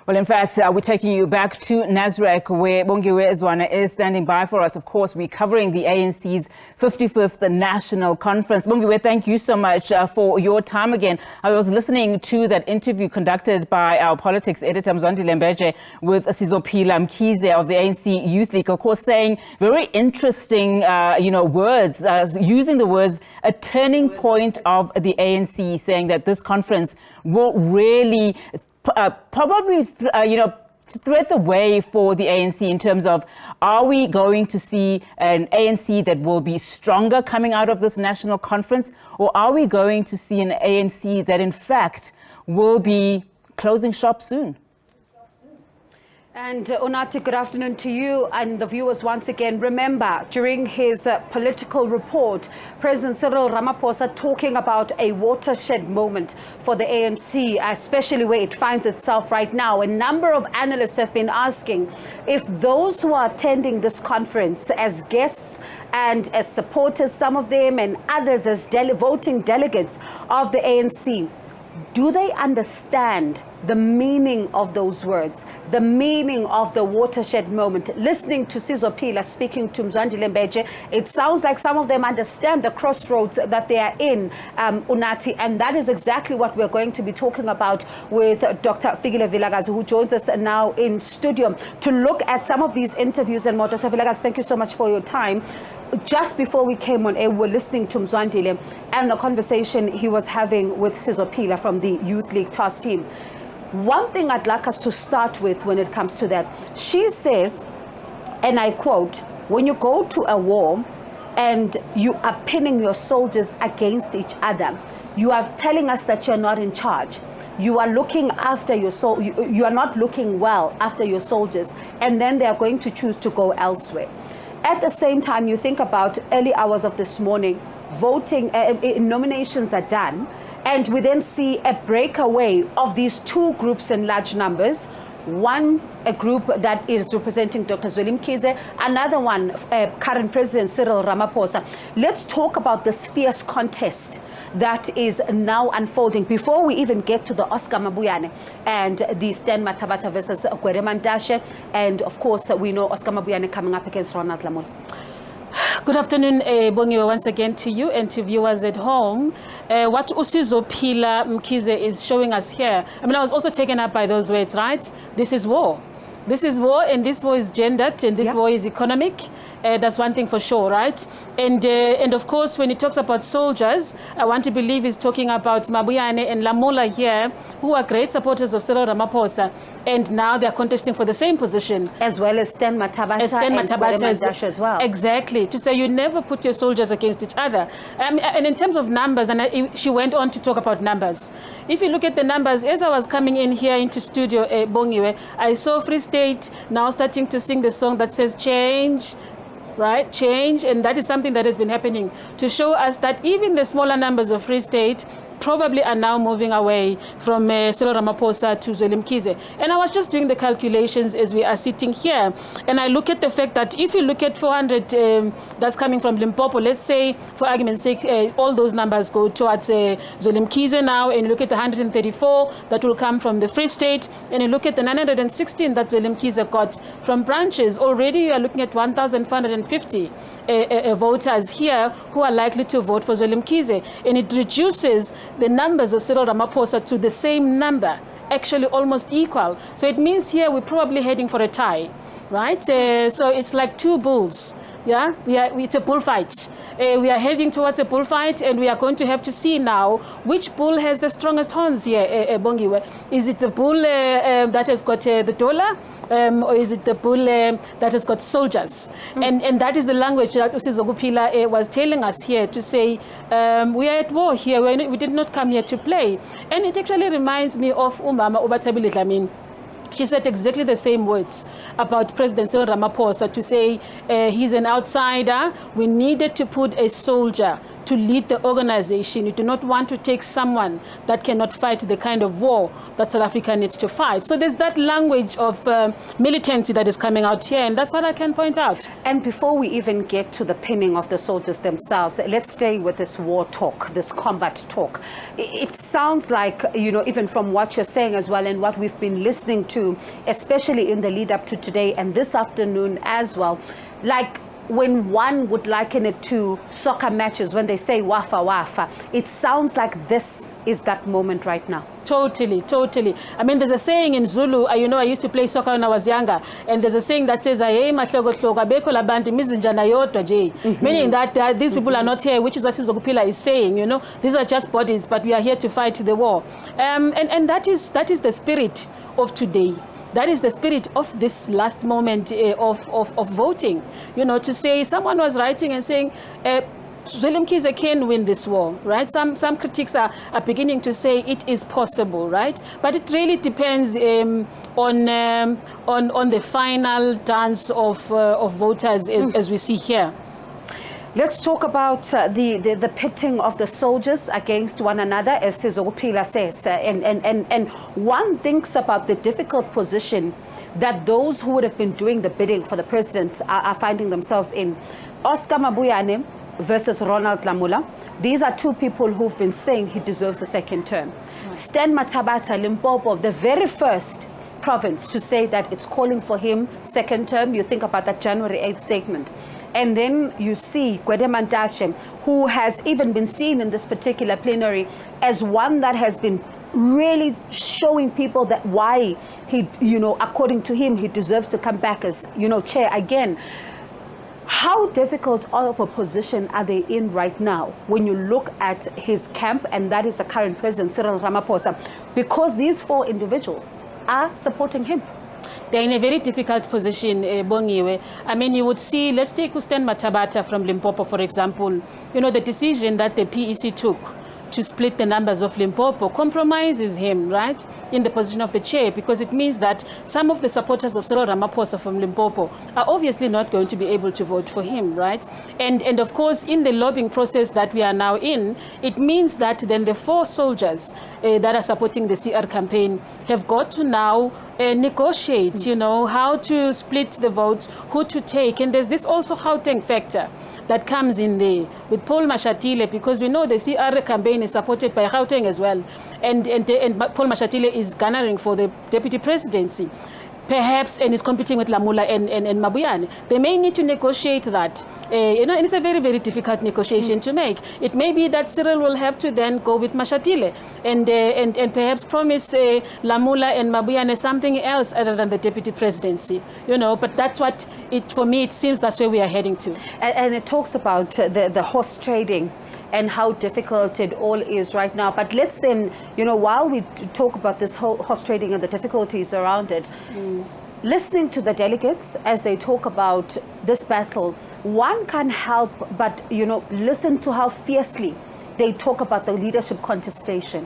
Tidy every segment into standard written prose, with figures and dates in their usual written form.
Well, in fact, we're taking you back to Nasrec, where Bongiwe Zwane is standing by for us. Of course, we're covering the ANC's 55th National Conference. Bongiwe, thank you so much for your time again. I was listening to that interview conducted by our politics editor, Mzwandile Mbeje, with Sizopila Mkhize of the ANC Youth League, of course, saying very interesting, words, using the words a turning point of the ANC, saying that this conference will really probably thread the way for the ANC in terms of, are we going to see an ANC that will be stronger coming out of this national conference, or are we going to see an ANC that in fact will be closing shop soon? And Onati, good afternoon to you and the viewers once again. Remember, during his political report, President Cyril Ramaphosa talking about a watershed moment for the ANC, especially where it finds itself right now. A number of analysts have been asking if those who are attending this conference as guests and as supporters, some of them, and others as voting delegates of the ANC, do they understand the meaning of those words, the meaning of the watershed moment? Listening to Sizopila speaking to Mzwandile Mbeje, it sounds like some of them understand the crossroads that they are in, Unati, and that is exactly what we're going to be talking about with Dr. Fikile Vilakazi, who joins us now in studio to look at some of these interviews and more. Dr. Vilakazi, thank you so much for your time. Just before we came on air, we were listening to Mzwandile and the conversation he was having with Sizopila from the Youth League task team. One thing I'd like us to start with when it comes to that, she says, and I quote, when you go to a war and you are pinning your soldiers against each other, you are telling us that you're not in charge. You are looking after your you are not looking well after your soldiers, and then they are going to choose to go elsewhere. At the same time, you think about early hours of this morning, voting, nominations are done, and we then see a breakaway of these two groups in large numbers. One, a group that is representing Dr. Zweli Mkhize, another one, current President Cyril Ramaphosa. Let's talk about this fierce contest that is now unfolding before we even get to the Oscar Mabuyane and the Stan Mathabata versus Gwereman Dashe. And of course, we know Oscar Mabuyane coming up against Ronald Lamola. Good afternoon, Bongiwe, once again to you and to viewers at home. What Sizopila Mkhize is showing us here, I mean, I was also taken up by those words, right? This is war. This is war, and this war is gendered, and this war is economic. That's one thing for sure, right? And of course, when he talks about soldiers, I want to believe he's talking about Mabuyane and Lamola here, who are great supporters of Cyril Ramaphosa, and now they're contesting for the same position. As well as Stan Mathabata and as well. Exactly. To say you never put your soldiers against each other. And in terms of numbers, and she went on to talk about numbers. If you look at the numbers, as I was coming in here into studio, Bongiwe, I saw Free State now starting to sing the song that says change, right? Change. And that is something that has been happening to show us that even the smaller numbers of Free State probably are now moving away from Cyril Ramaphosa to Zweli Mkhize. And I was just doing the calculations as we are sitting here, and I look at the fact that if you look at 400 that's coming from Limpopo, let's say, for argument's sake, all those numbers go towards Zweli Mkhize now, and you look at the 134 that will come from the Free State, and you look at the 916 that Zweli Mkhize got from branches, already you are looking at 1,450 voters here who are likely to vote for Zweli Mkhize, and it reduces the numbers of Cyril Ramaphosa to the same number, actually almost equal. So it means here we're probably heading for a tie, right? So it's like two bulls. Yeah, it's a bullfight. We are heading towards a bullfight, and we are going to have to see now which bull has the strongest horns here, Bongiwe. Is it the bull that has got the dollar? Or is it the bull that has got soldiers? And that is the language that Sizopila was telling us here to say, we are at war here, we did not come here to play. And it actually reminds me of Umama Ubatabile Dlamini. She said exactly the same words about President Cyril Ramaphosa, to say he's an outsider. We needed to put a soldier to lead the organization. You do not want to take someone that cannot fight the kind of war that South Africa needs to fight. So there's that language of militancy that is coming out here, and that's what I can point out. And before we even get to the pinning of the soldiers themselves, let's stay with this war talk, this combat talk. It sounds like, you know, even from what you're saying as well and what we've been listening to, especially in the lead up to today and this afternoon as well, like when one would liken it to soccer matches, when they say wafa wafa, it sounds like this is that moment right now. Totally, totally. I mean, there's a saying in Zulu, you know, I used to play soccer when I was younger, and there's a saying that says, meaning that these people are not here, which is what Sizokupila is saying, you know, these are just bodies, but we are here to fight the war. And that is the spirit of today. That is the spirit of this last moment of voting. You know, to say, someone was writing and saying, Zwelin can win this war, right? Some critics are beginning to say it is possible, right? But it really depends on the final dance of voters as we see here. Let's talk about the pitting of the soldiers against one another, as Sizokupila says. And one thinks about the difficult position that those who would have been doing the bidding for the president are finding themselves in. Oscar Mabuyane versus Ronald Lamula. These are two people who've been saying he deserves a second term. Right. Stan Mathabata, Limpopo, the very first province to say that it's calling for him second term. You think about that January 8th statement. And then you see Gwede Mantashe, who has even been seen in this particular plenary as one that has been really showing people that why he, you know, according to him, he deserves to come back as, you know, chair again. How difficult of a position are they in right now when you look at his camp, and that is the current president, Cyril Ramaphosa, because these four individuals are supporting him? They're in a very difficult position, Bongiwe. I mean, you would see, let's take Stan Mathabata from Limpopo, for example. You know, the decision that the PEC took to split the numbers of Limpopo compromises him, right, in the position of the chair, because it means that some of the supporters of Cyril Ramaphosa from Limpopo are obviously not going to be able to vote for him, right? And of course, in the lobbying process that we are now in, it means that then the four soldiers that are supporting the CR campaign have got to now negotiate, you know, how to split the votes, who to take. And there's this also Gauteng factor that comes in there with Paul Mashatile, because we know the CR campaign is supported by Gauteng as well. And Paul Mashatile is garnering for the deputy presidency, perhaps, and is competing with Lamula and Mabuyane. They may need to negotiate that. You know, and it's a very, very difficult negotiation to make. It may be that Cyril will have to then go with Mashatile and perhaps promise Lamula and Mabuyane something else other than the deputy presidency. You know, but that's what for me, it seems that's where we are heading to. And it talks about the horse trading and how difficult it all is right now. But let's then, you know, while we talk about this whole horse trading and the difficulties around it, listening to the delegates as they talk about this battle, one can't help but, you know, listen to how fiercely they talk about the leadership contestation.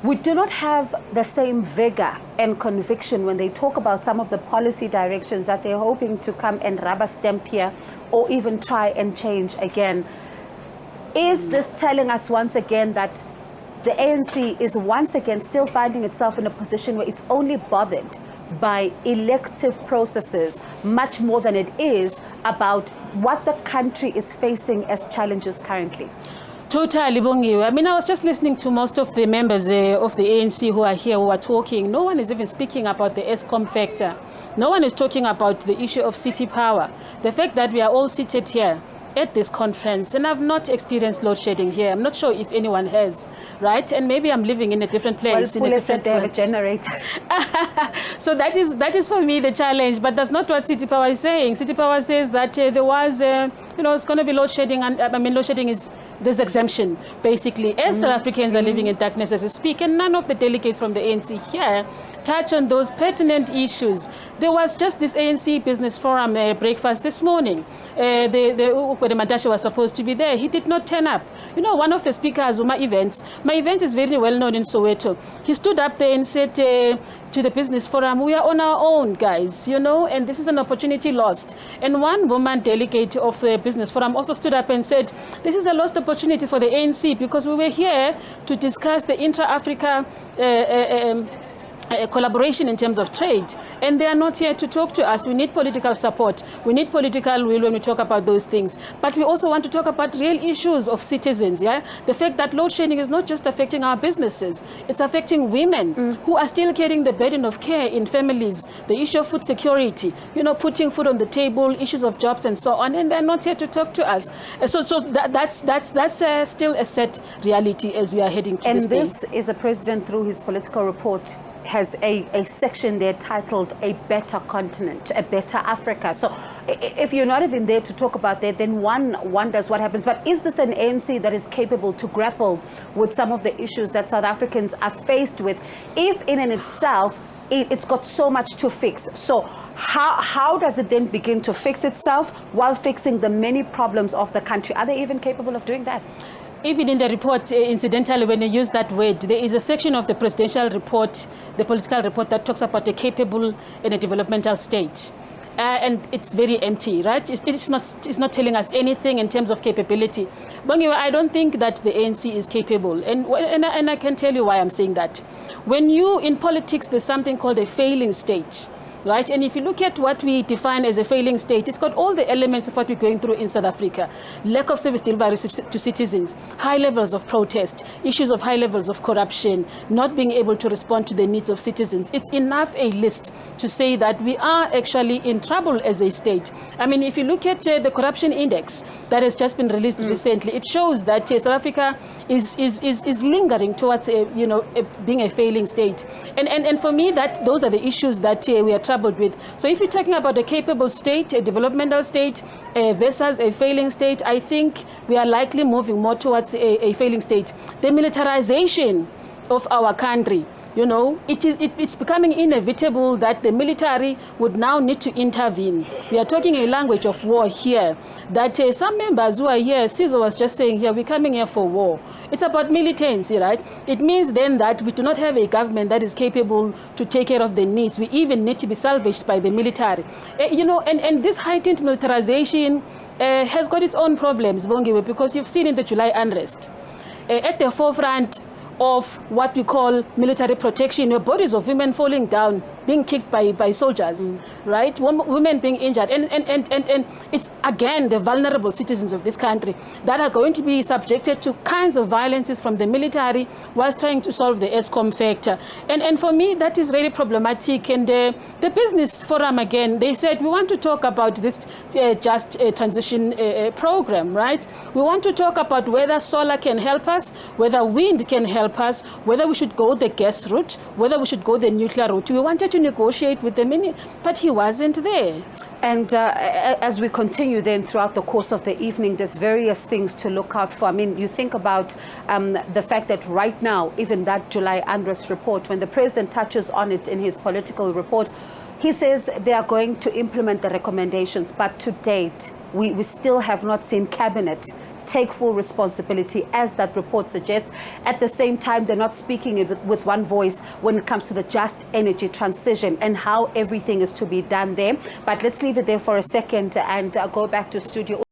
We do not have the same vigor and conviction when they talk about some of the policy directions that they're hoping to come and rubber stamp here or even try and change again. Is this telling us once again that the ANC is once again still finding itself in a position where it's only bothered by elective processes much more than it is about what the country is facing as challenges currently? Totally, Bongiwe. I mean, I was just listening to most of the members of the ANC who are here, who are talking. No one is even speaking about the ESCOM factor. No one is talking about the issue of city power. The fact that we are all seated here at this conference, and I've not experienced load shedding here. I'm not sure if anyone has, right? And maybe I'm living in a different place. Well, police said they have a generator. So that is for me the challenge, but that's not what City Power is saying. City Power says that there was, you know, it's going to be load shedding, and I mean, load shedding is this exemption, basically, as South Africans are living in darkness as we speak, and none of the delegates from the ANC here touch on those pertinent issues. There was just this ANC Business Forum breakfast this morning. The Mantashe was supposed to be there. He did not turn up. You know, one of the speakers of my events is very well known in Soweto. He stood up there and said, to the Business Forum, we are on our own, guys, you know, and this is an opportunity lost. And one woman delegate of the Business Forum also stood up and said, this is a lost opportunity for the ANC because we were here to discuss the intra-Africa collaboration in terms of trade, and they are not here to talk to us. We need political support. We need political will when we talk about those things. But we also want to talk about real issues of citizens, yeah? The fact that load shedding is not just affecting our businesses, it's affecting women who are still carrying the burden of care in families, the issue of food security, you know, putting food on the table, issues of jobs and so on, and they're not here to talk to us. So that's still a sad reality as we are heading to this day. And this is a president, through his political report, has a section there titled A Better Continent, A Better Africa. So if you're not even there to talk about that, then one wonders what happens. But is this an ANC that is capable to grapple with some of the issues that South Africans are faced with, if in and itself it's got so much to fix? So how does it then begin to fix itself while fixing the many problems of the country? Are they even capable of doing that? Even in the report, incidentally, when you use that word, there is a section of the presidential report, the political report, that talks about a capable and a developmental state. And it's very empty, right? It's not telling us anything in terms of capability. Bongiwe, I don't think that the ANC is capable. And I can tell you why I'm saying that. When you, in politics, there's something called a failing state. Right? And if you look at what we define as a failing state, it's got all the elements of what we're going through in South Africa. Lack of service delivery to citizens, high levels of protest, issues of high levels of corruption, not being able to respond to the needs of citizens. It's enough a list to say that we are actually in trouble as a state. I mean, if you look at the corruption index that has just been released recently, it shows that South Africa is lingering towards being a failing state. And for me, those are the issues that we are troubled with. So if you're talking about a capable state, a developmental state versus a failing state, I think we are likely moving more towards a failing state. The militarization of our country, you know, it's becoming inevitable that the military would now need to intervene. We are talking a language of war here, that some members who are here, Caesar was just saying here, we're coming here for war. It's about militancy, right? It means then that we do not have a government that is capable to take care of the needs. We even need to be salvaged by the military. And this heightened militarization has got its own problems, Bongiwe, because you've seen in the July unrest, at the forefront of what we call military protection, where bodies of women falling down, being kicked by soldiers, right? Women being injured. And it's, again, the vulnerable citizens of this country that are going to be subjected to kinds of violences from the military whilst trying to solve the ESCOM factor. And for me, that is really problematic. And the Business Forum, again, they said, we want to talk about this just transition program, right? We want to talk about whether solar can help us, whether wind can help us, whether we should go the gas route, whether we should go the nuclear route. We wanted to negotiate with the but he wasn't there. And as we continue then throughout the course of the evening, there's various things to look out for. I mean, you think about the fact that right now, even that July unrest report, when the president touches on it in his political report, he says they are going to implement the recommendations. But to date, we still have not seen cabinet take full responsibility, as that report suggests. At the same time, they're not speaking with one voice when it comes to the just energy transition and how everything is to be done there. But let's leave it there for a second and go back to studio.